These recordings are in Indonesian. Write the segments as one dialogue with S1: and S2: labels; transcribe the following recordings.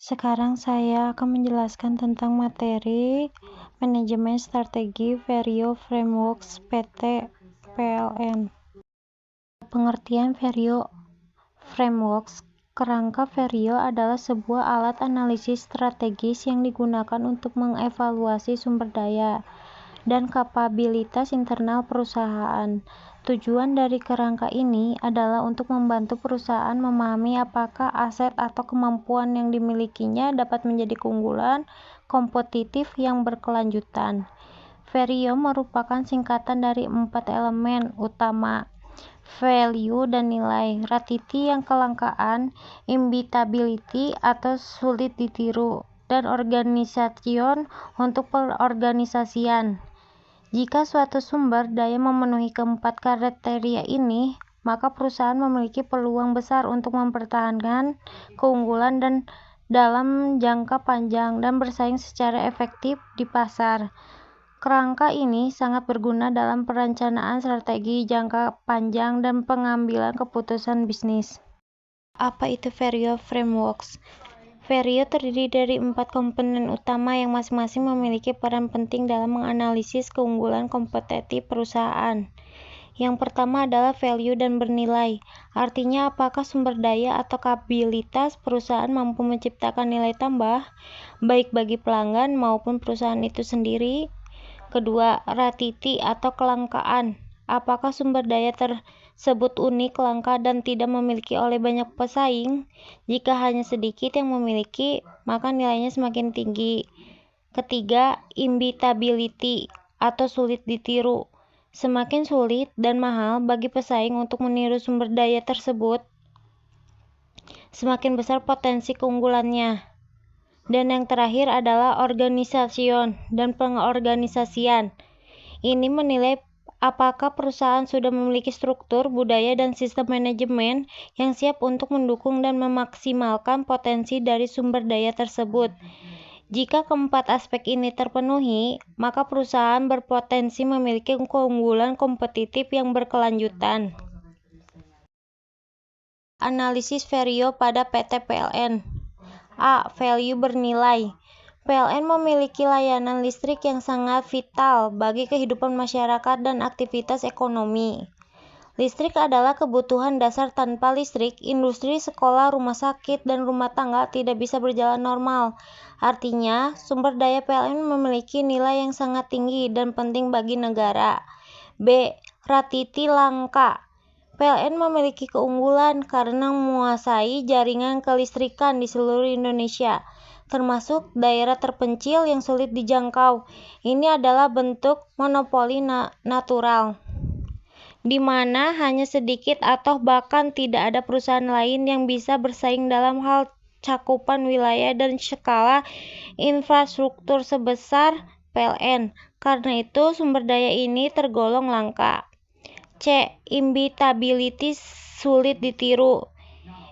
S1: Sekarang saya akan menjelaskan tentang materi Manajemen Strategi Vario Frameworks PT PLN. Pengertian Vario Frameworks. Kerangka Vario adalah sebuah alat analisis strategis yang digunakan untuk mengevaluasi sumber daya dan kapabilitas internal perusahaan. Tujuan dari kerangka ini adalah untuk membantu perusahaan memahami apakah aset atau kemampuan yang dimilikinya dapat menjadi keunggulan kompetitif yang berkelanjutan. Vario merupakan singkatan dari 4 elemen utama: value dan nilai, ratiti yang kelangkaan, imbitability atau sulit ditiru, dan organisation untuk perorganisasian. Jika suatu sumber daya memenuhi keempat kriteria ini, maka perusahaan memiliki peluang besar untuk mempertahankan keunggulan dan dalam jangka panjang dan bersaing secara efektif di pasar. Kerangka ini sangat berguna dalam perencanaan strategi jangka panjang dan pengambilan keputusan bisnis. Apa itu Vario Frameworks? Vario terdiri dari 4 komponen utama yang masing-masing memiliki peran penting dalam menganalisis keunggulan kompetitif perusahaan. Yang pertama adalah value dan bernilai, artinya apakah sumber daya atau kapabilitas perusahaan mampu menciptakan nilai tambah, baik bagi pelanggan maupun perusahaan itu sendiri. Kedua, ratiti atau kelangkaan, apakah sumber daya tersebut unik, langka, dan tidak memiliki oleh banyak pesaing. Jika hanya sedikit yang memiliki, maka nilainya semakin tinggi. Ketiga, imbitability atau sulit ditiru. Semakin sulit dan mahal bagi pesaing untuk meniru sumber daya tersebut, semakin besar potensi keunggulannya. Dan yang terakhir adalah organisation dan pengorganisasian. Ini menilai apakah perusahaan sudah memiliki struktur, budaya, dan sistem manajemen yang siap untuk mendukung dan memaksimalkan potensi dari sumber daya tersebut. Jika keempat aspek ini terpenuhi, maka perusahaan berpotensi memiliki keunggulan kompetitif yang berkelanjutan. Analisis Vario pada PT PLN. A. Value bernilai. PLN memiliki layanan listrik yang sangat vital bagi kehidupan masyarakat dan aktivitas ekonomi. Listrik adalah kebutuhan dasar. Tanpa listrik, industri, sekolah, rumah sakit, dan rumah tangga tidak bisa berjalan normal. Artinya, sumber daya PLN memiliki nilai yang sangat tinggi dan penting bagi negara. B. Ratiti langka. PLN memiliki keunggulan karena menguasai jaringan kelistrikan di seluruh Indonesia, termasuk daerah terpencil yang sulit dijangkau. Ini adalah bentuk monopoli natural, di mana hanya sedikit atau bahkan tidak ada perusahaan lain yang bisa bersaing dalam hal cakupan wilayah dan skala infrastruktur sebesar PLN. Karena itu, sumber daya ini tergolong langka. C. Imbitability sulit ditiru.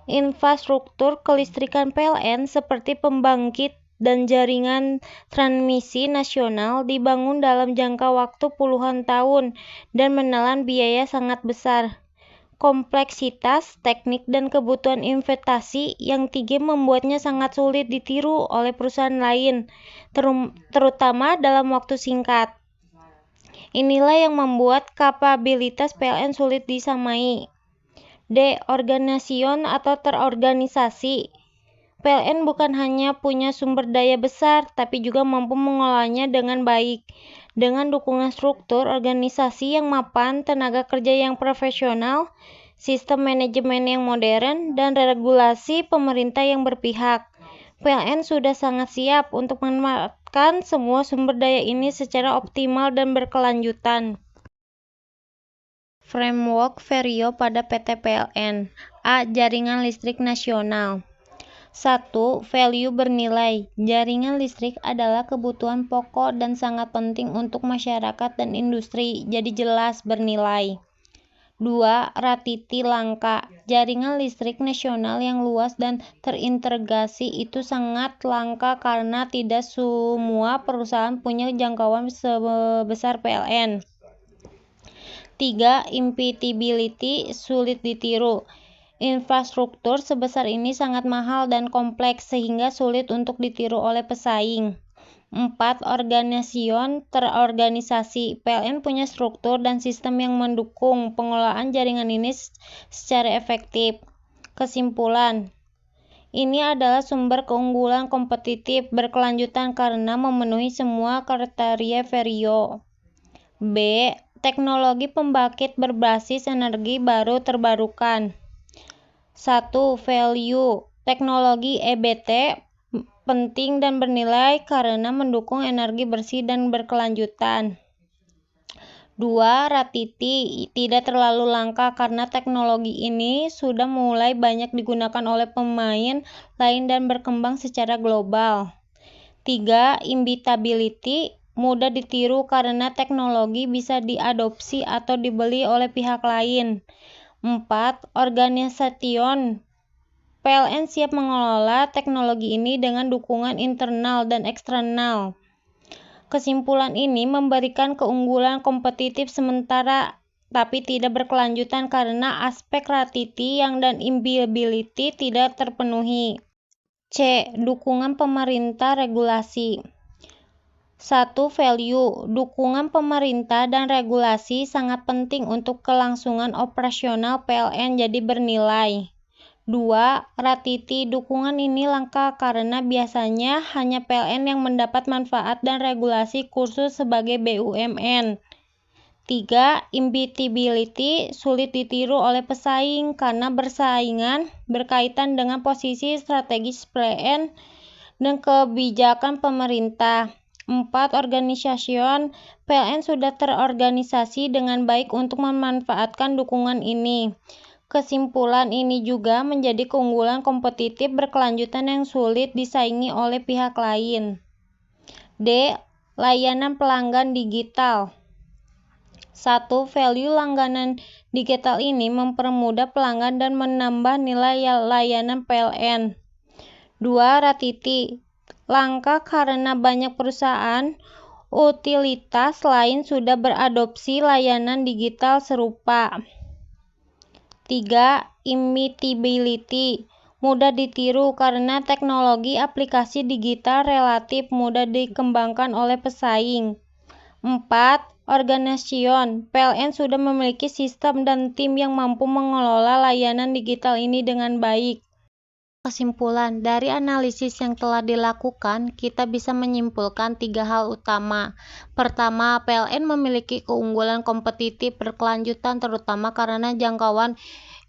S1: Infrastruktur kelistrikan PLN seperti pembangkit dan jaringan transmisi nasional dibangun dalam jangka waktu puluhan tahun dan menelan biaya sangat besar. Kompleksitas teknik dan kebutuhan investasi yang tinggi membuatnya sangat sulit ditiru oleh perusahaan lain, terutama dalam waktu singkat. Inilah yang membuat kapabilitas PLN sulit disamai. D. Organisation atau terorganisasi. PLN bukan hanya punya sumber daya besar, tapi juga mampu mengolahnya dengan baik. Dengan dukungan struktur organisasi yang mapan, tenaga kerja yang profesional, sistem manajemen yang modern, dan regulasi pemerintah yang berpihak, PLN sudah sangat siap untuk memanfaatkan semua sumber daya ini secara optimal dan berkelanjutan. Framework Vario pada PT PLN. A. Jaringan listrik nasional. 1. Value bernilai. Jaringan listrik adalah kebutuhan pokok dan sangat penting untuk masyarakat dan industri, jadi jelas bernilai. 2. Ratiti langka. Jaringan listrik nasional yang luas dan terintegrasi itu sangat langka karena tidak semua perusahaan punya jangkauan sebesar PLN. 3. Imbitability sulit ditiru. infrastruktur sebesar ini sangat mahal dan kompleks sehingga sulit untuk ditiru oleh pesaing. 4. Organisasi terorganisasi. PLN punya struktur dan sistem yang mendukung pengelolaan jaringan ini secara efektif. Kesimpulan, ini adalah sumber keunggulan kompetitif berkelanjutan karena memenuhi semua kriteria Verio. B. Teknologi pembangkit berbasis energi baru terbarukan. 1. Value. Teknologi EBT penting dan bernilai karena mendukung energi bersih dan berkelanjutan. 2. Ratiti tidak terlalu langka karena teknologi ini sudah mulai banyak digunakan oleh pemain lain dan berkembang secara global. 3. Imbitability mudah ditiru karena teknologi bisa diadopsi atau dibeli oleh pihak lain. 4. Organisation. PLN siap mengelola teknologi ini dengan dukungan internal dan eksternal. Kesimpulan ini memberikan keunggulan kompetitif sementara tapi tidak berkelanjutan karena aspek ratiti dan imbitability tidak terpenuhi. C. Dukungan pemerintah regulasi. 1. Value. Dukungan pemerintah dan regulasi sangat penting untuk kelangsungan operasional PLN jadi bernilai. 2. Ratiti. Dukungan ini langka karena biasanya hanya PLN yang mendapat manfaat dan regulasi khusus sebagai BUMN. 3. Imbitability sulit ditiru oleh pesaing karena bersaingan berkaitan dengan posisi strategis PLN dan kebijakan pemerintah. 4. Organisasi. PLN sudah terorganisasi dengan baik untuk memanfaatkan dukungan ini. Kesimpulan ini juga menjadi keunggulan kompetitif berkelanjutan yang sulit disaingi oleh pihak lain. D. Layanan pelanggan digital. 1. Value langganan digital ini mempermudah pelanggan dan menambah nilai layanan PLN. 2. Ratiti langka karena banyak perusahaan utilitas lain sudah beradopsi layanan digital serupa. 3. Imbitability mudah ditiru karena teknologi aplikasi digital relatif mudah dikembangkan oleh pesaing. 4. Organisasi. PLN sudah memiliki sistem dan tim yang mampu mengelola layanan digital ini dengan baik. Kesimpulan, dari analisis yang telah dilakukan, kita bisa menyimpulkan 3 hal utama. Pertama, PLN memiliki keunggulan kompetitif berkelanjutan terutama karena jangkauan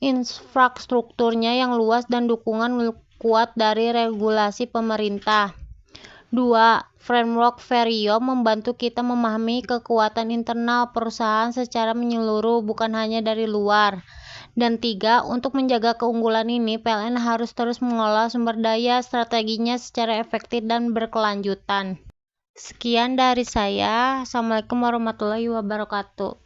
S1: infrastrukturnya yang luas dan dukungan kuat dari regulasi pemerintah. 2. Framework Verio membantu kita memahami kekuatan internal perusahaan secara menyeluruh bukan hanya dari luar. Dan 3. Untuk menjaga keunggulan ini, PLN harus terus mengelola sumber daya strateginya secara efektif dan berkelanjutan. Sekian dari saya. Assalamualaikum warahmatullahi wabarakatuh.